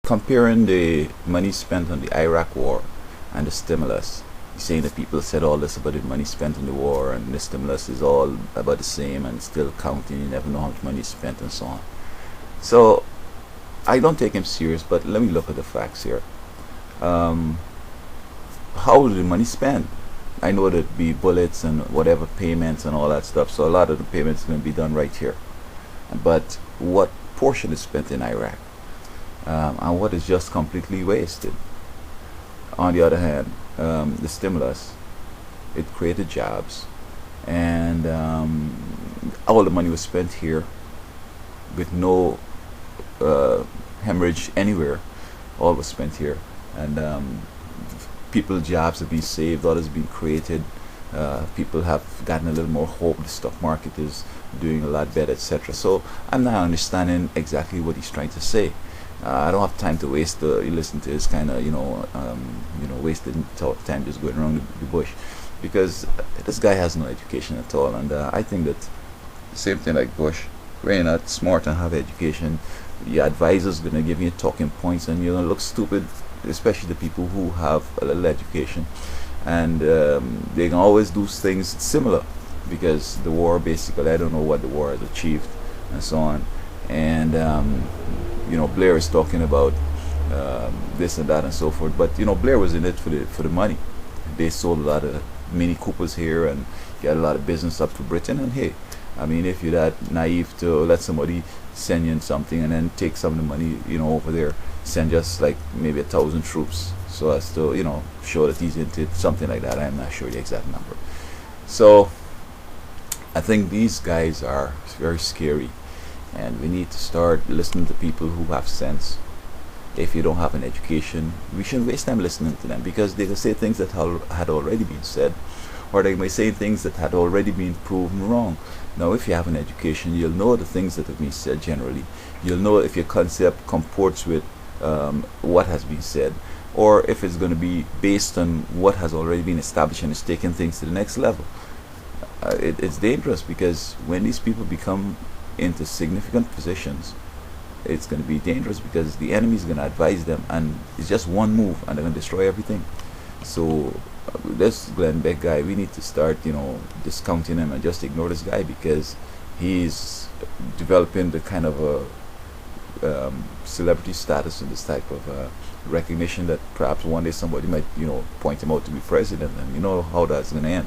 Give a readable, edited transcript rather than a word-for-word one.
comparing the money spent on the Iraq war and the stimulus. He's saying that people said all this about the money spent on the war and the stimulus is all about the same and still counting. You never know how much money is spent and so on. So I don't take him serious, but let me look at the facts here. Um, how was the money spent? I know that be bullets and whatever payments and all that stuff. So a lot of the payments are going to be done right here. But what portion is spent in Iraq, and what is just completely wasted? On the other hand, the stimulus, it created jobs, and all the money was spent here with no hemorrhage anywhere. All was spent here, and people jobs have been saved, others have been created. People have gotten a little more hope. The stock market is doing a lot better, etc. So I'm not understanding exactly what he's trying to say. I don't have time to waste listen to his kind of wasted time just going around the bush, because this guy has no education at all. And I think that the same thing like Bush, when you're not smart and have education, your advisor's gonna give you talking points, and you're gonna look stupid, especially the people who have a little education, and they can always do things similar, because the war, basically, I don't know what the war has achieved and so on. And Blair is talking about this and that and so forth, but Blair was in it for the money. They sold a lot of Mini Coopers here and got a lot of business up to Britain. And hey, I mean, if you're that naive to let somebody send you in something and then take some of the money over there, send just like maybe 1,000 troops so as to show that he's into it, something like that. I'm not sure the exact number. So I think these guys are very scary, and we need to start listening to people who have sense. If you don't have an education, we shouldn't waste time listening to them, because they will say things that had already been said, or they may say things that had already been proven wrong. Now, if you have an education, you'll know the things that have been said generally. You'll know if your concept comports with what has been said, or if it's going to be based on what has already been established and is taking things to the next level. It's dangerous, because when these people become into significant positions, it's going to be dangerous, because the enemy is going to advise them, and it's just one move and they're going to destroy everything. So this Glenn Beck guy, we need to start discounting him and just ignore this guy, because he's developing the kind of a celebrity status and this type of recognition that perhaps one day somebody might point him out to be president, and you know how that's going to end.